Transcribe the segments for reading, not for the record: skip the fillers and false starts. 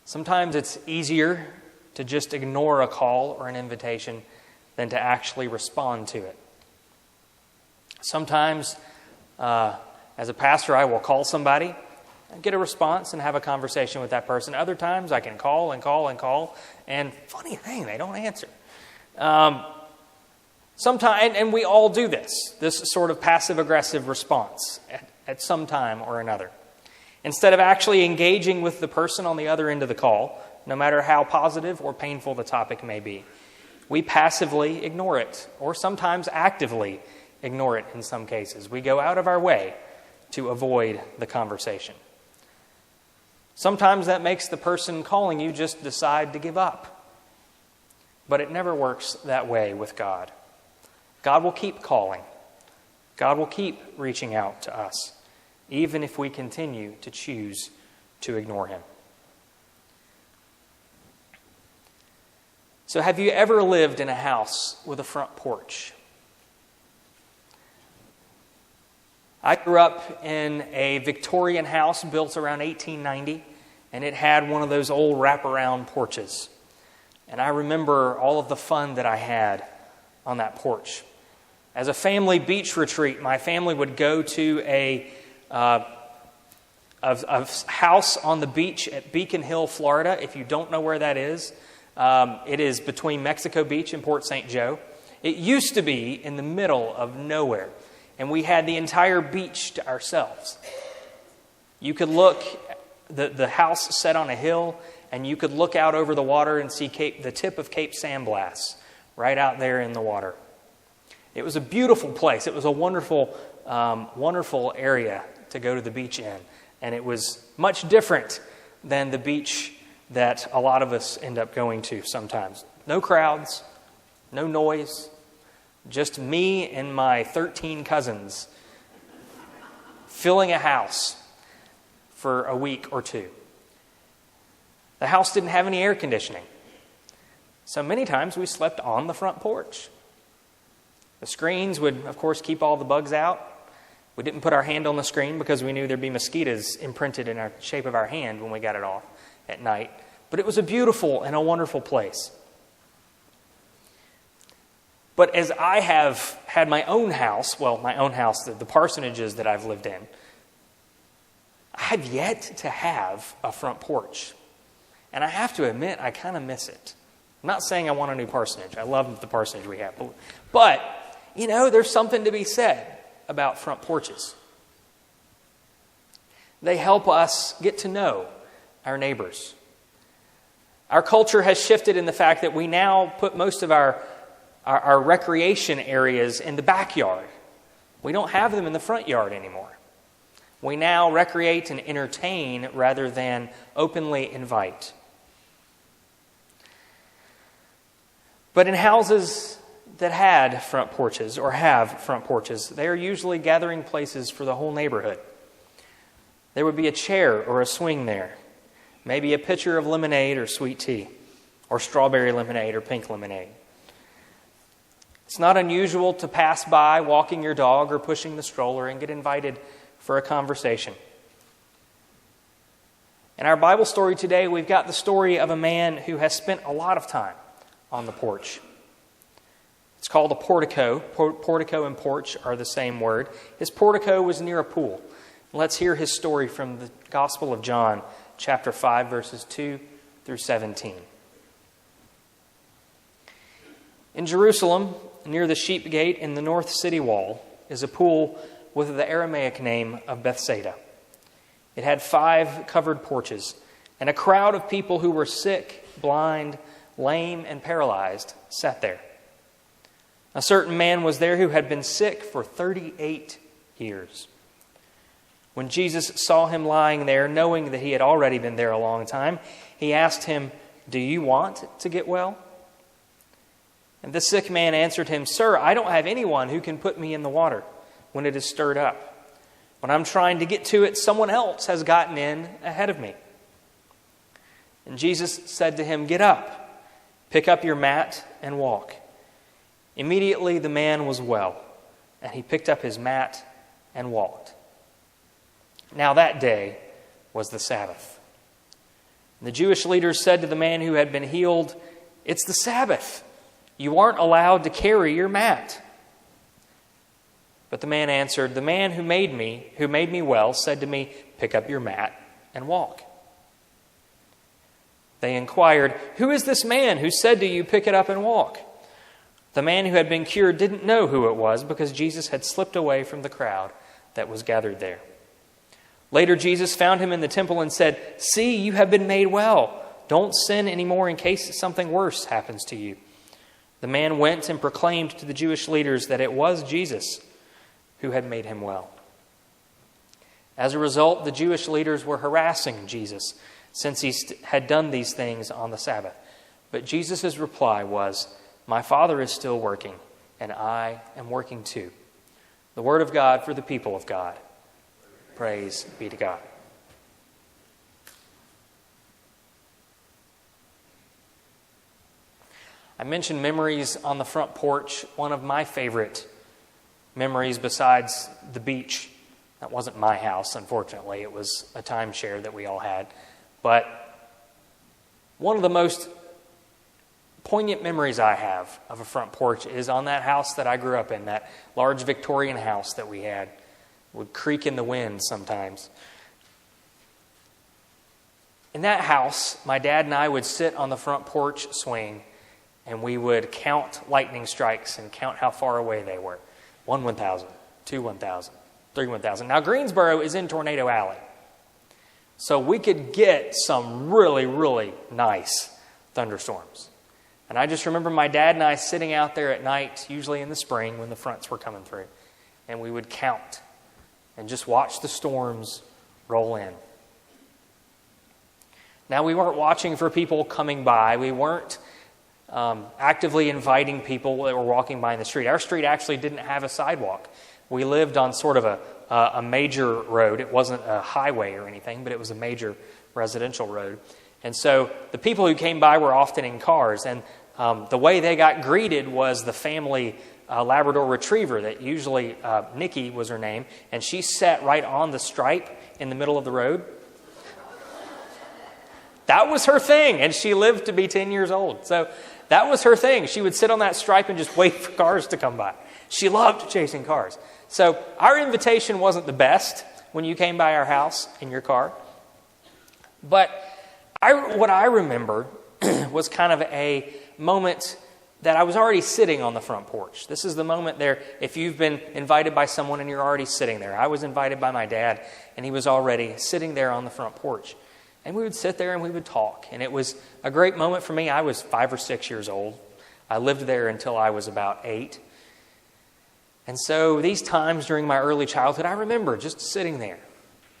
Sometimes it's easier to just ignore a call or an invitation than to actually respond to it. Sometimes, as a pastor, I will call somebody, get a response, and have a conversation with that person. Other times, I can call and call and call, and funny thing, they don't answer. Sometimes, and we all do this sort of passive-aggressive response at some time or another. Instead of actually engaging with the person on the other end of the call, no matter how positive or painful the topic may be, we passively ignore it, or sometimes actively ignore it in some cases. We go out of our way to avoid the conversation. Sometimes that makes the person calling you just decide to give up. But it never works that way with God. God will keep calling. God will keep reaching out to us, even if we continue to choose to ignore Him. So have you ever lived in a house with a front porch? I grew up in a Victorian house built around 1890, and it had one of those old wraparound porches. And I remember all of the fun that I had on that porch. As a family beach retreat, my family would go to a house on the beach at Beacon Hill, Florida. If you don't know where that is, it is between Mexico Beach and Port St. Joe. It used to be in the middle of nowhere, and we had the entire beach to ourselves. You could look, the house set on a hill, and you could look out over the water and see the tip of Cape San Blas right out there in the water. It was a beautiful place. It was a wonderful, wonderful area to go to the beach in. And it was much different than the beach that a lot of us end up going to sometimes. No crowds, no noise, just me and my 13 cousins filling a house for a week or two. The house didn't have any air conditioning. So many times we slept on the front porch. The screens would, of course, keep all the bugs out. We didn't put our hand on the screen because we knew there'd be mosquitoes imprinted in the shape of our hand when we got it off at night. But it was a beautiful and a wonderful place. But as I have had my own house, the parsonages that I've lived in, I have yet to have a front porch. And I have to admit, I kind of miss it. I'm not saying I want a new parsonage. I love the parsonage we have. But, there's something to be said about front porches. They help us get to know our neighbors. Our culture has shifted in the fact that we now put most of our recreation areas in the backyard. We don't have them in the front yard anymore. We now recreate and entertain rather than openly invite. But in houses that had front porches or have front porches, they are usually gathering places for the whole neighborhood. There would be a chair or a swing there, maybe a pitcher of lemonade or sweet tea, or strawberry lemonade or pink lemonade. It's not unusual to pass by walking your dog or pushing the stroller and get invited for a conversation. In our Bible story today, we've got the story of a man who has spent a lot of time on the porch. It's called a portico. Portico and porch are the same word. His portico was near a pool. Let's hear his story from the Gospel of John, chapter 5, verses 2 through 17. In Jerusalem, near the sheep gate in the north city wall, is a pool with the Aramaic name of Bethsaida. It had 5 covered porches, and a crowd of people who were sick, blind, lame, and paralyzed sat there. A certain man was there who had been sick for 38 years. When Jesus saw him lying there, knowing that he had already been there a long time, he asked him, "Do you want to get well?" And the sick man answered him, "Sir, I don't have anyone who can put me in the water when it is stirred up. When I'm trying to get to it, someone else has gotten in ahead of me." And Jesus said to him, "Get up, pick up your mat and walk." Immediately the man was well, and he picked up his mat and walked. Now that day was the Sabbath. And the Jewish leaders said to the man who had been healed, "It's the Sabbath. You aren't allowed to carry your mat." But the man answered, "The man who made me well, said to me, 'Pick up your mat and walk.'" They inquired, "Who is this man who said to you, 'Pick it up and walk'?" The man who had been cured didn't know who it was, because Jesus had slipped away from the crowd that was gathered there. Later, Jesus found him in the temple and said, "See, you have been made well. Don't sin anymore in case something worse happens to you." The man went and proclaimed to the Jewish leaders that it was Jesus who had made him well. As a result, the Jewish leaders were harassing Jesus since he had done these things on the Sabbath. But Jesus' reply was, "My Father is still working, and I am working too." The word of God for the people of God. Praise be to God. I mentioned memories on the front porch. One of my favorite memories besides the beach. That wasn't my house, unfortunately. It was a timeshare that we all had. But one of the most poignant memories I have of a front porch is on that house that I grew up in, that large Victorian house that we had. It would creak in the wind sometimes. In that house, my dad and I would sit on the front porch swing, and we would count lightning strikes and count how far away they were. 1 1,000, 2 1,000, 3 1,000. Now, Greensboro is in Tornado Alley. So we could get some really, really nice thunderstorms. And I just remember my dad and I sitting out there at night, usually in the spring when the fronts were coming through. And we would count and just watch the storms roll in. Now, we weren't watching for people coming by. We weren't actively inviting people that were walking by in the street. Our street actually didn't have a sidewalk. We lived on sort of a major road. It wasn't a highway or anything, but it was a major residential road. And so the people who came by were often in cars. And the way they got greeted was the family Labrador Retriever that usually, Nikki was her name, and she sat right on the stripe in the middle of the road. That was her thing, and she lived to be 10 years old. So that was her thing. She would sit on that stripe and just wait for cars to come by. She loved chasing cars. So our invitation wasn't the best when you came by our house in your car. But what I remember was kind of a moment that I was already sitting on the front porch. This is the moment there, if you've been invited by someone and you're already sitting there. I was invited by my dad, and he was already sitting there on the front porch. And we would sit there and we would talk. And it was a great moment for me. I was 5 or 6 years old. I lived there until I was about 8. And so these times during my early childhood, I remember just sitting there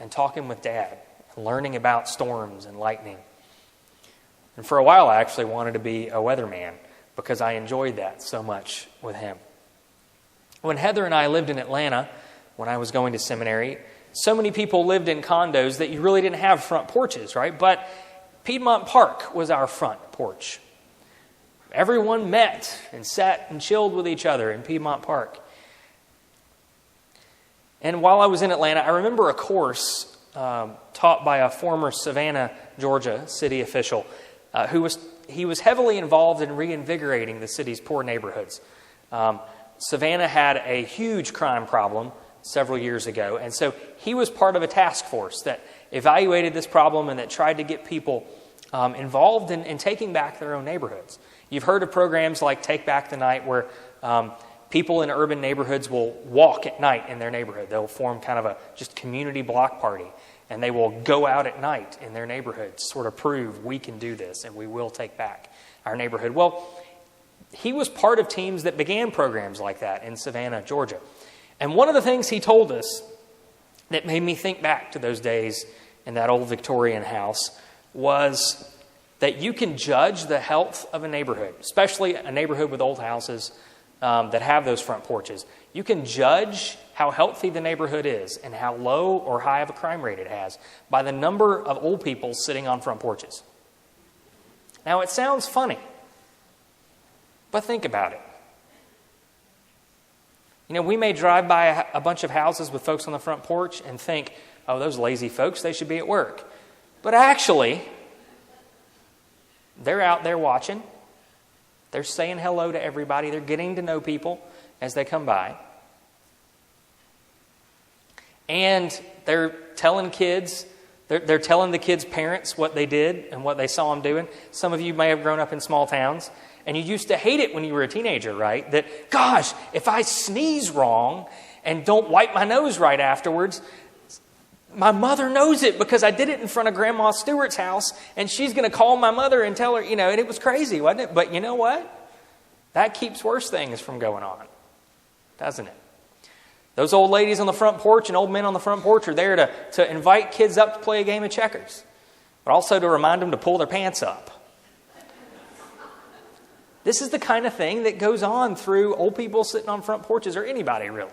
and talking with Dad, and learning about storms and lightning. And for a while, I actually wanted to be a weatherman because I enjoyed that so much with him. When Heather and I lived in Atlanta, when I was going to seminary, so many people lived in condos that you really didn't have front porches, right? But Piedmont Park was our front porch. Everyone met and sat and chilled with each other in Piedmont Park. And while I was in Atlanta, I remember a course taught by a former Savannah, Georgia city official he was heavily involved in reinvigorating the city's poor neighborhoods. Savannah had a huge crime problem several years ago, and so he was part of a task force that evaluated this problem and that tried to get people involved in taking back their own neighborhoods. You've heard of programs like Take Back the Night, where people in urban neighborhoods will walk at night in their neighborhood. They'll form kind of a just community block party, and they will go out at night in their neighborhood to sort of prove we can do this and we will take back our neighborhood. Well, he was part of teams that began programs like that in Savannah, Georgia. And one of the things he told us that made me think back to those days in that old Victorian house was that you can judge the health of a neighborhood, especially a neighborhood with old houses that have those front porches. You can judge how healthy the neighborhood is and how low or high of a crime rate it has by the number of old people sitting on front porches. Now, it sounds funny, but think about it. You know, we may drive by a bunch of houses with folks on the front porch and think, oh, those lazy folks, they should be at work. But actually, They're out there watching. They're saying hello to everybody. They're getting to know people as they come by. And they're telling kids, they're telling the kids' parents what they did and what they saw them doing. Some of you may have grown up in small towns, and you used to hate it when you were a teenager, right? That, gosh, if I sneeze wrong and don't wipe my nose right afterwards, my mother knows it because I did it in front of Grandma Stewart's house, and she's going to call my mother and tell her, and it was crazy, wasn't it? But you know what? That keeps worse things from going on, doesn't it? Those old ladies on the front porch and old men on the front porch are there to invite kids up to play a game of checkers, but also to remind them to pull their pants up. This is the kind of thing that goes on through old people sitting on front porches, or anybody really.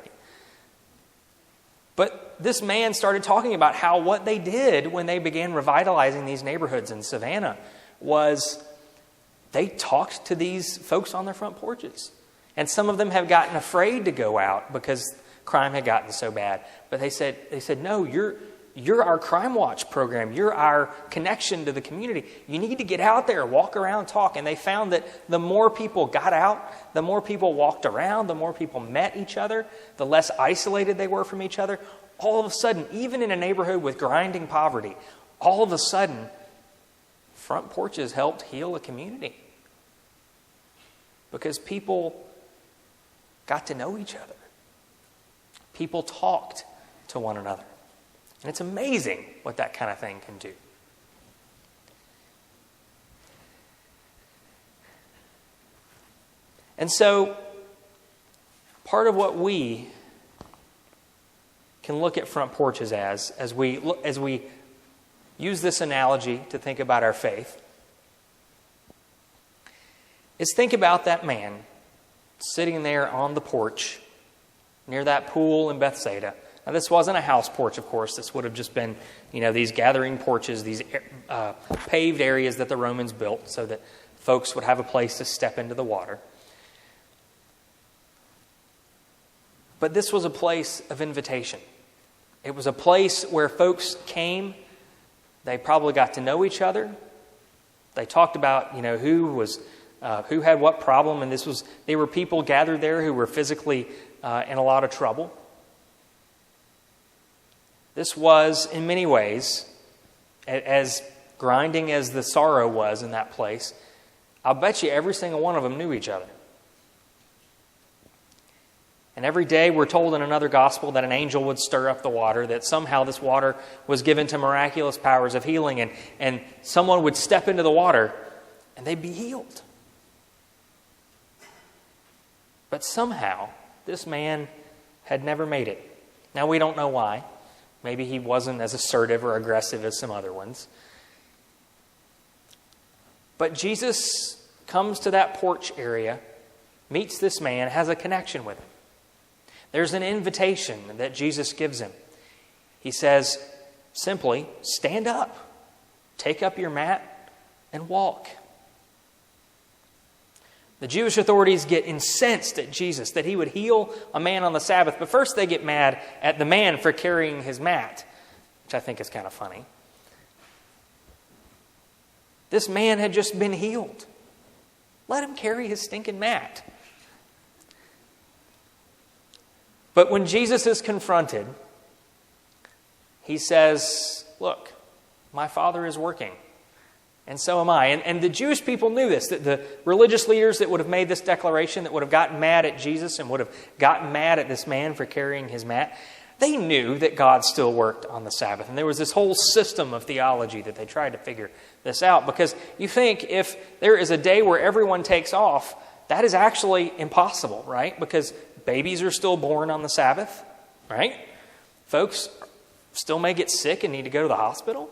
But this man started talking about how what they did when they began revitalizing these neighborhoods in Savannah was they talked to these folks on their front porches. And some of them have gotten afraid to go out because crime had gotten so bad. But they said, no, you're our Crime Watch program. You're our connection to the community. You need to get out there, walk around, talk. And they found that the more people got out, the more people walked around, the more people met each other, the less isolated they were from each other. All of a sudden, even in a neighborhood with grinding poverty, all of a sudden, front porches helped heal a community. Because people got to know each other. People talked to one another. And it's amazing what that kind of thing can do. And so, part of what we can look at front porches as we use this analogy to think about our faith, is think about that man sitting there on the porch near that pool in Bethsaida. Now, this wasn't a house porch, of course. This would have just been, these gathering porches, these paved areas that the Romans built so that folks would have a place to step into the water. But this was a place of invitation. It was a place where folks came. They probably got to know each other. They talked about, who had what problem, and they were people gathered there who were physically in a lot of trouble. This was, in many ways, as grinding as the sorrow was in that place, I'll bet you every single one of them knew each other. And every day we're told in another gospel that an angel would stir up the water, that somehow this water was given to miraculous powers of healing, and someone would step into the water and they'd be healed. But somehow this man had never made it. Now we don't know why. Maybe he wasn't as assertive or aggressive as some other ones. But Jesus comes to that porch area, meets this man, has a connection with him. There's an invitation that Jesus gives him. He says, simply, stand up, take up your mat, and walk. The Jewish authorities get incensed at Jesus that he would heal a man on the Sabbath. But first they get mad at the man for carrying his mat, which I think is kind of funny. This man had just been healed. Let him carry his stinking mat. But when Jesus is confronted, he says, look, my Father is working. And so am I. And the Jewish people knew this, that the religious leaders that would have made this declaration, that would have gotten mad at Jesus and would have gotten mad at this man for carrying his mat, they knew that God still worked on the Sabbath. And there was this whole system of theology that they tried to figure this out. Because you think if there is a day where everyone takes off, that is actually impossible, right? Because babies are still born on the Sabbath, right? Folks still may get sick and need to go to the hospital.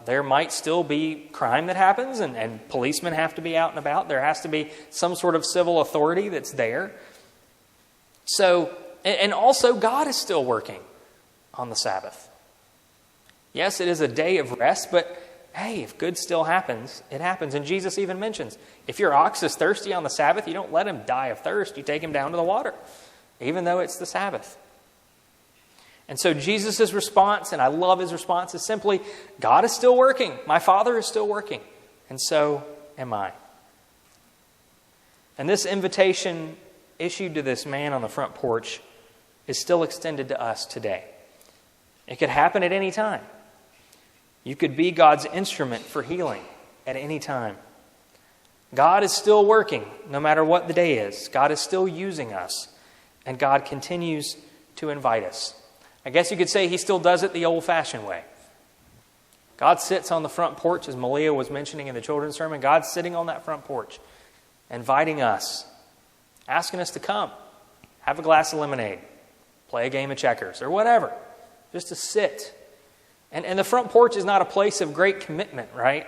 There might still be crime that happens and policemen have to be out and about. There has to be some sort of civil authority that's there. So, and also God is still working on the Sabbath. Yes, it is a day of rest, but hey, if good still happens, it happens. And Jesus even mentions, if your ox is thirsty on the Sabbath, you don't let him die of thirst. You take him down to the water, even though it's the Sabbath. And so Jesus' response, and I love his response, is simply, God is still working. My Father is still working. and so am I. And this invitation issued to this man on the front porch is still extended to us today. It could happen at any time. You could be God's instrument for healing at any time. God is still working no matter what the day is. God is still using us, and God continues to invite us. I guess you could say he still does it the old-fashioned way. God sits on the front porch, as Malia was mentioning in the children's sermon. God's sitting on that front porch, inviting us, asking us to come, have a glass of lemonade, play a game of checkers, or whatever, just to sit. And the front porch is not a place of great commitment, right?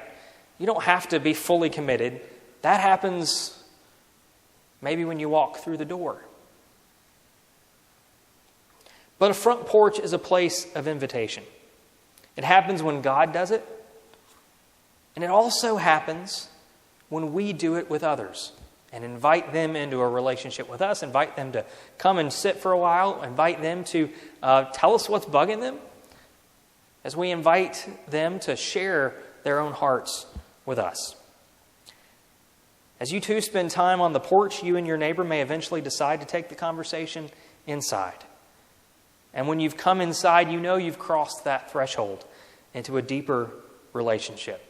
You don't have to be fully committed. That happens maybe when you walk through the door. But a front porch is a place of invitation. It happens when God does it, and it also happens when we do it with others and invite them into a relationship with us, invite them to come and sit for a while, invite them to tell us what's bugging them, as we invite them to share their own hearts with us. As you two spend time on the porch, you and your neighbor may eventually decide to take the conversation inside. And when you've come inside, you know you've crossed that threshold into a deeper relationship.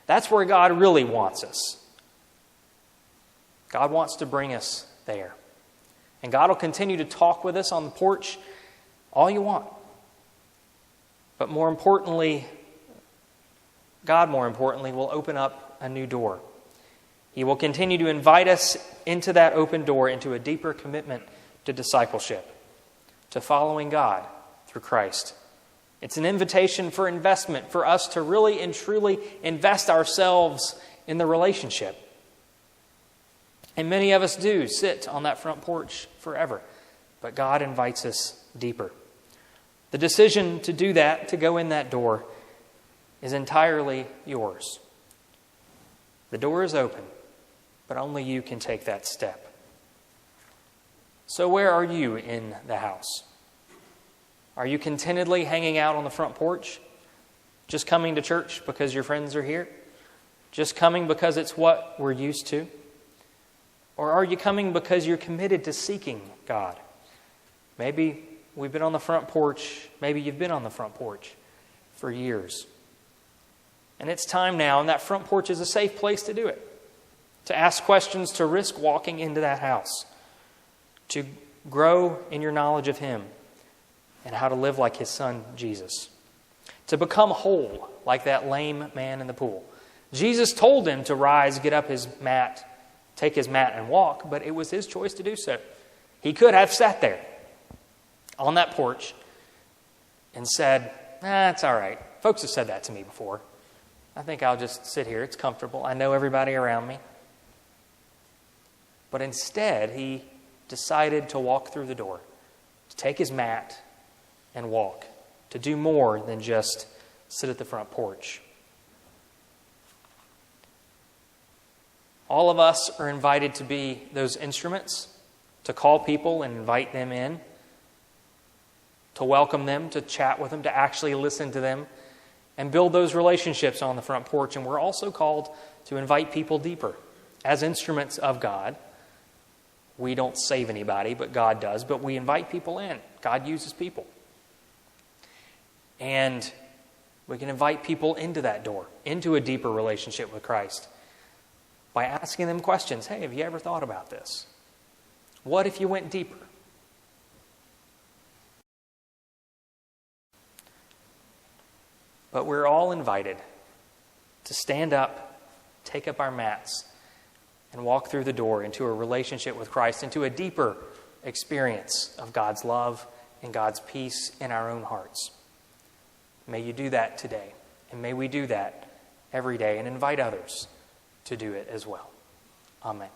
That's where God really wants us. God wants to bring us there. And God will continue to talk with us on the porch all you want. But more importantly, God more importantly will open up a new door. He will continue to invite us into that open door, into a deeper commitment to discipleship, to following God through Christ. It's an invitation for investment, for us to really and truly invest ourselves in the relationship. And many of us do sit on that front porch forever, but God invites us deeper. The decision to do that, to go in that door, is entirely yours. The door is open, but only you can take that step. So where are you in the house? Are you contentedly hanging out on the front porch? Just coming to church because your friends are here? Just coming because it's what we're used to? Or are you coming because you're committed to seeking God? Maybe we've been on the front porch. Maybe you've been on the front porch for years. And it's time now, and that front porch is a safe place to do it. To ask questions, to risk walking into that house. To grow in your knowledge of Him and how to live like His Son, Jesus. To become whole like that lame man in the pool. Jesus told him to rise, get up his mat, take his mat and walk, but it was his choice to do so. He could have sat there on that porch and said, it's all right. Folks have said that to me before. I think I'll just sit here. It's comfortable. I know everybody around me. But instead, he decided to walk through the door, to take his mat and walk, to do more than just sit at the front porch. All of us are invited to be those instruments, to call people and invite them in, to welcome them, to chat with them, to actually listen to them, and build those relationships on the front porch. And we're also called to invite people deeper. As instruments of God, we don't save anybody, but God does. But we invite people in. God uses people. And we can invite people into that door, into a deeper relationship with Christ, by asking them questions. Hey, have you ever thought about this? What if you went deeper? But we're all invited to stand up, take up our mats, and walk through the door into a relationship with Christ, into a deeper experience of God's love and God's peace in our own hearts. May you do that today, and may we do that every day and invite others to do it as well. Amen.